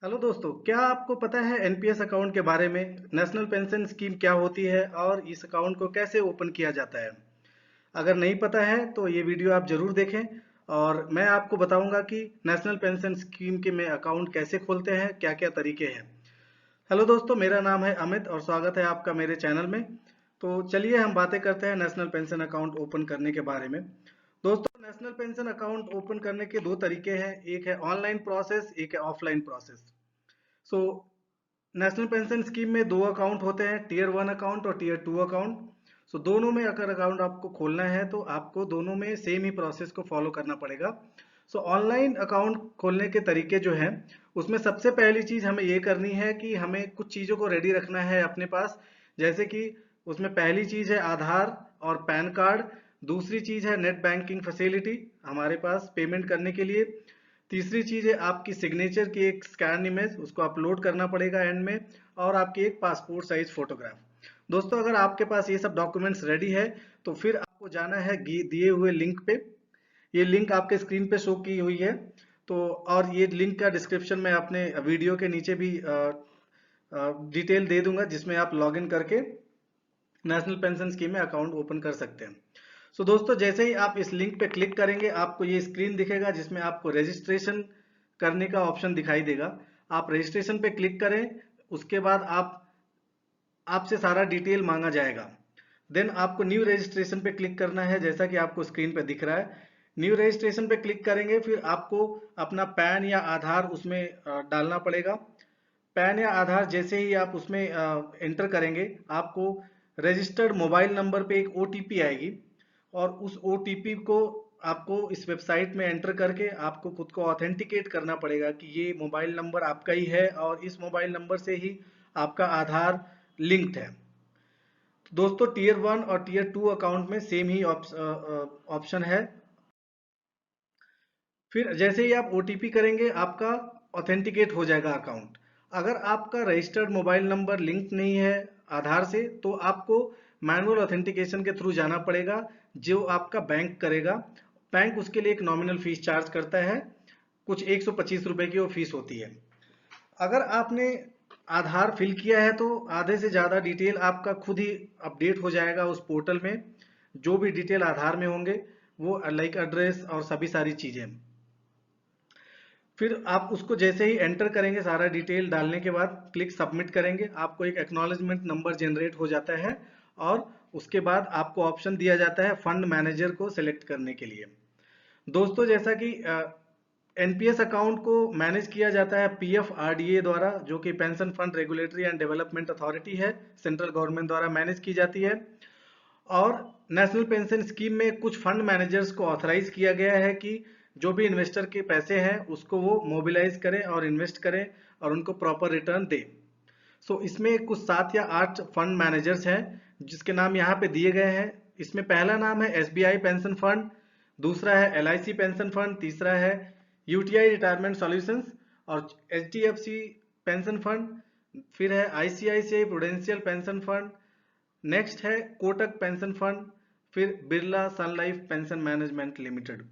Hello दोस्तों, क्या आपको पता है एनपीएस अकाउंट के बारे में? नेशनल पेंशन स्कीम क्या होती है और इस अकाउंट को कैसे ओपन किया जाता है? अगर नहीं पता है तो ये वीडियो आप जरूर देखें और मैं आपको बताऊंगा कि नेशनल पेंशन स्कीम के में अकाउंट कैसे खोलते हैं, क्या क्या तरीके हैं। हेलो दोस्तों, मेरा नाम है अमित और स्वागत है आपका मेरे चैनल में। तो चलिए हम बातें करते हैं नेशनल पेंशन अकाउंट ओपन करने के बारे में। दोस्तों, नेशनल पेंशन अकाउंट ओपन करने के दो तरीके हैं, एक है ऑनलाइन प्रोसेस, एक है offline process. So national pension scheme में दो अकाउंट होते हैं, टीयर 1 अकाउंट और टीयर 2 अकाउंट। सो दोनों में अगर अकाउंट आपको खोलना है तो आपको दोनों में सेम ही प्रोसेस को फॉलो करना पड़ेगा। सो ऑनलाइन अकाउंट खोलने के तरीके जो हैं, उसमें सबसे पहली चीज हमें ये करनी है कि हमें कुछ चीजों को रेडी रखना है अपने पास। जैसे कि उसमें पहली चीज है आधार और पैन कार्ड। दूसरी चीज है नेट बैंकिंग फैसिलिटी हमारे पास पेमेंट करने के लिए। तीसरी चीज है आपकी सिग्नेचर की एक स्कैन इमेज, उसको अपलोड करना पड़ेगा एंड में। और आपकी एक पासपोर्ट साइज फोटोग्राफ। दोस्तों, अगर आपके पास ये सब डॉक्यूमेंट्स रेडी है तो फिर आपको जाना है दिए हुए लिंक पे। ये लिंक आपके स्क्रीन पे शो की हुई है। तो और ये लिंक का डिस्क्रिप्शन में अपने वीडियो के नीचे भी डिटेल दे दूंगा, जिसमें आप लॉगिन करके नेशनल पेंशन स्कीम में अकाउंट ओपन कर सकते हैं। सो दोस्तों, जैसे ही आप इस लिंक पे क्लिक करेंगे आपको ये स्क्रीन दिखेगा जिसमें आपको रजिस्ट्रेशन करने का ऑप्शन दिखाई देगा। आप रजिस्ट्रेशन पे क्लिक करें, उसके बाद आपसे सारा डिटेल मांगा जाएगा। देन आपको न्यू रजिस्ट्रेशन पे क्लिक करना है, जैसा कि आपको स्क्रीन पे दिख रहा है। न्यू रजिस्ट्रेशन पे क्लिक करेंगे, फिर आपको अपना पैन या आधार उसमें डालना पड़ेगा। पैन या आधार जैसे ही आप उसमें एंटर करेंगे, आपको रजिस्टर्ड मोबाइल नंबर पे एक ओटीपी आएगी और उस ओटीपी को आपको इस वेबसाइट में एंटर करके आपको खुद को ऑथेंटिकेट करना पड़ेगा कि ये मोबाइल नंबर आपका ही है और इस मोबाइल नंबर से ही आपका आधार लिंक्ड है। तो दोस्तों, टीयर 1 और टीयर 2 अकाउंट में सेम ही ऑप्शन है। फिर जैसे ही आप ओटीपी करेंगे आपका ऑथेंटिकेट हो जाएगा अकाउंट। अगर आपका रजिस्टर्ड मोबाइल नंबर लिंक नहीं है आधार से तो आपको मैनुअल ऑथेंटिकेशन के थ्रू जाना पड़ेगा, जो आपका बैंक करेगा। बैंक उसके लिए एक नॉमिनल फीस चार्ज करता है, कुछ 125 रुपए की वो फीस होती है। अगर आपने आधार फिल किया है तो आधे से ज्यादा डिटेल आपका खुद ही अपडेट हो जाएगा उस पोर्टल में। जो भी डिटेल आधार में होंगे वो लाइक एड्रेस और सभी सारी चीजें। फिर आप उसको जैसे ही एंटर करेंगे, सारा डिटेल डालने के बाद क्लिक सबमिट करेंगे, आपको एक एक्नॉलेजमेंट नंबर जनरेट हो जाता है। और उसके बाद आपको ऑप्शन दिया जाता है फंड मैनेजर को सिलेक्ट करने के लिए। दोस्तों, जैसा कि एनपीएस अकाउंट को मैनेज किया जाता है पीएफआरडीए द्वारा, जो कि pension fund regulatory and development authority है, सेंट्रल गवर्नमेंट द्वारा मैनेज की जाती है। और नेशनल पेंशन स्कीम में कुछ फंड मैनेजर्स को ऑथराइज किया गया है कि जो भी इन्वेस्टर के पैसे हैं उसको वो मोबिलाइज करें और इन्वेस्ट करें और उनको प्रॉपर रिटर्न दें। सो इसमें कुछ 7 या 8 फंड मैनेजर्स हैं जिसके नाम यहाँ पे दिए गए हैं। इसमें पहला नाम है एसबीआई पेंशन फंड, दूसरा है एलआईसी पेंशन फंड, तीसरा है यूटीआई रिटायरमेंट सॉल्यूशंस और एचडीएफसी पेंशन फंड, फिर है ICICI prudential pension fund, next है कोटक पेंशन फंड, फिर बिरला सन लाइफ पेंशन मैनेजमेंट लिमिटेड।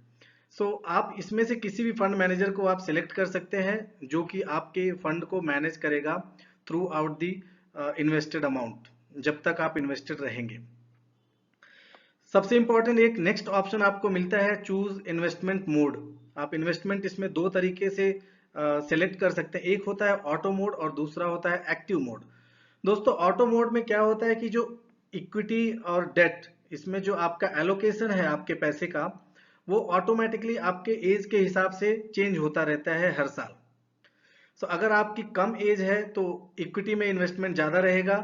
सो आप इसमें से किसी भी फंड मैनेजर को आप सिलेक्ट कर सकते हैं जो कि आपके फंड को मैनेज करेगा through out the invested amount, जब तक आप इन्वेस्टेड रहेंगे। सबसे इंपॉर्टेंट एक नेक्स्ट ऑप्शन आपको मिलता है चूज इन्वेस्टमेंट मोड। आप इन्वेस्टमेंट इसमें दो तरीके से सेलेक्ट कर सकते हैं, एक होता है ऑटो मोड और दूसरा होता है एक्टिव मोड। दोस्तों, ऑटो मोड में क्या होता है कि जो इक्विटी और डेट, इसमें जो आपका एलोकेशन है आपके पैसे का, वो ऑटोमेटिकली आपके एज के हिसाब से चेंज होता रहता है हर साल। सो अगर आपकी कम एज है तो इक्विटी में इन्वेस्टमेंट ज़्यादा रहेगा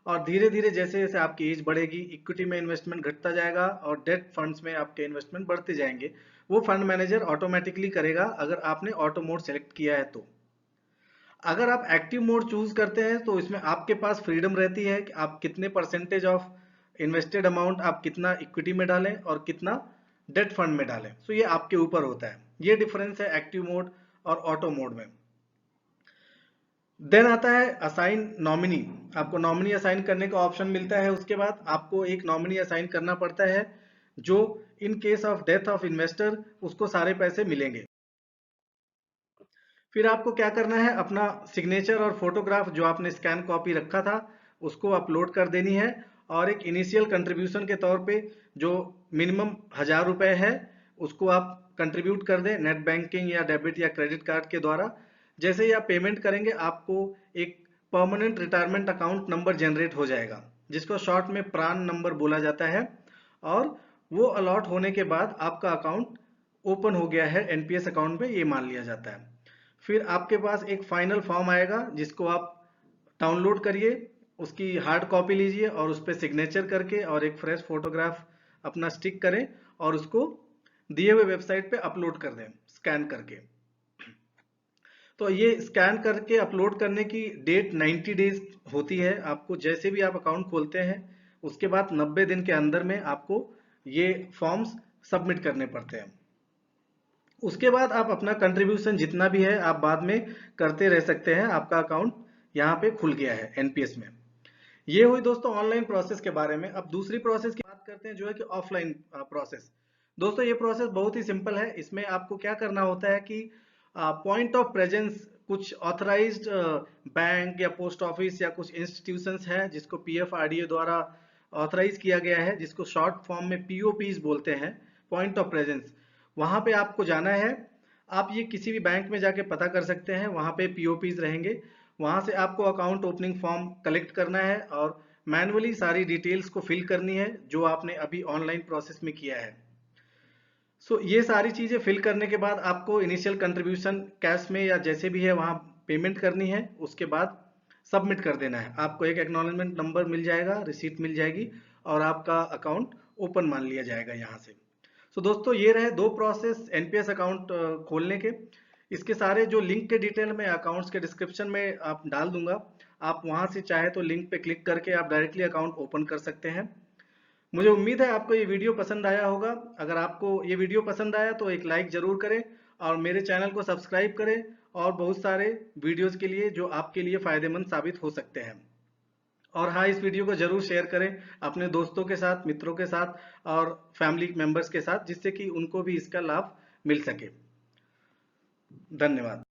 और धीरे धीरे जैसे जैसे आपकी एज बढ़ेगी इक्विटी में इन्वेस्टमेंट घटता जाएगा और डेट फंड्स में आपके इन्वेस्टमेंट बढ़ते जाएंगे। वो फंड मैनेजर ऑटोमेटिकली करेगा अगर आपने ऑटो मोड सेलेक्ट किया है तो। अगर आप एक्टिव मोड चूज करते हैं तो इसमें आपके पास फ्रीडम रहती है कि आप कितने परसेंटेज ऑफ इन्वेस्टेड अमाउंट आप कितना इक्विटी में डालें और कितना डेट फंड में डालें। सो ये आपके ऊपर होता है। ये डिफरेंस है एक्टिव मोड और ऑटो मोड में। देन आता है असाइन नॉमिनी। आपको नॉमिनी असाइन करने का ऑप्शन मिलता है, उसके बाद आपको एक नॉमिनी असाइन करना पड़ता है जो in case of death of investor उसको सारे पैसे मिलेंगे। फिर आपको क्या करना है, अपना सिग्नेचर और फोटोग्राफ जो आपने स्कैन कॉपी रखा था उसको अपलोड कर देनी है, और एक इनिशियल कंट्रीब्यूशन के तौर पे जो मिनिमम 1000 रुपए है उसको आप कंट्रीब्यूट कर दें नेट बैंकिंग या डेबिट या क्रेडिट कार्ड के द्वारा। जैसे ही आप पेमेंट करेंगे आपको एक permanent retirement account number generate हो जाएगा, जिसको शॉर्ट में प्रान नंबर बोला जाता है, और वो अलॉट होने के बाद आपका अकाउंट ओपन हो गया है एनपीएस अकाउंट में, ये मान लिया जाता है। फिर आपके पास एक फाइनल फॉर्म आएगा जिसको आप डाउनलोड करिए, उसकी हार्ड कॉपी लीजिए और उस पर सिग्नेचर करके और एक फ्रेश फोटोग्राफ अपना स्टिक करें और उसको दिए हुए वेबसाइट पे अपलोड कर दें स्कैन करके। तो ये स्कैन करके अपलोड करने की डेट 90 डेज होती है। आपको जैसे भी आप अकाउंट खोलते हैं उसके बाद 90 दिन के अंदर में आपको ये फॉर्म्स सबमिट करने पड़ते हैं। उसके बाद आप अपना कंट्रीब्यूशन जितना भी है आप बाद में करते रह सकते हैं। आपका अकाउंट यहाँ पे खुल गया है एनपीएस में। ये हुई दोस्तों ऑनलाइन प्रोसेस के बारे में। अब दूसरी प्रोसेस की बात करते हैं जो है कि ऑफलाइन प्रोसेस। दोस्तों ये प्रोसेस बहुत ही सिंपल है। इसमें आपको क्या करना होता है कि पॉइंट ऑफ प्रेजेंस कुछ ऑथराइज्ड बैंक या पोस्ट ऑफिस या कुछ इंस्टीट्यूशंस हैं जिसको पीएफआरडीए द्वारा ऑथराइज किया गया है, जिसको शॉर्ट फॉर्म में पीओपीज बोलते हैं, पॉइंट ऑफ प्रेजेंस। वहां पे आपको जाना है। आप ये किसी भी बैंक में जाके पता कर सकते हैं, वहां पे पीओपीज रहेंगे। वहां से आपको अकाउंट ओपनिंग फॉर्म कलेक्ट करना है और मैनुअली सारी डिटेल्स को फिल करनी है जो आपने अभी ऑनलाइन प्रोसेस में किया है। ये सारी चीजें फिल करने के बाद आपको इनिशियल कंट्रीब्यूशन कैश में या जैसे भी है वहां पेमेंट करनी है। उसके बाद सबमिट कर देना है। आपको एक एक्नॉलेजमेंट नंबर मिल जाएगा, रिसीट मिल जाएगी और आपका अकाउंट ओपन मान लिया जाएगा यहाँ से। दोस्तों ये रहे दो प्रोसेस एनपीएस अकाउंट खोलने के। इसके सारे जो लिंक के डिटेल में अकाउंट्स के डिस्क्रिप्शन में आप डाल दूंगा। आप वहां से चाहे तो लिंक पे क्लिक करके आप डायरेक्टली अकाउंट ओपन कर सकते हैं। मुझे उम्मीद है आपको ये वीडियो पसंद आया होगा। अगर आपको ये वीडियो पसंद आया तो एक लाइक जरूर करें और मेरे चैनल को सब्सक्राइब करें और बहुत सारे वीडियोस के लिए जो आपके लिए फायदेमंद साबित हो सकते हैं। और हाँ, इस वीडियो को जरूर शेयर करें अपने दोस्तों के साथ, मित्रों के साथ और फैमिली मेंबर्स के साथ, जिससे कि उनको भी इसका लाभ मिल सके। धन्यवाद।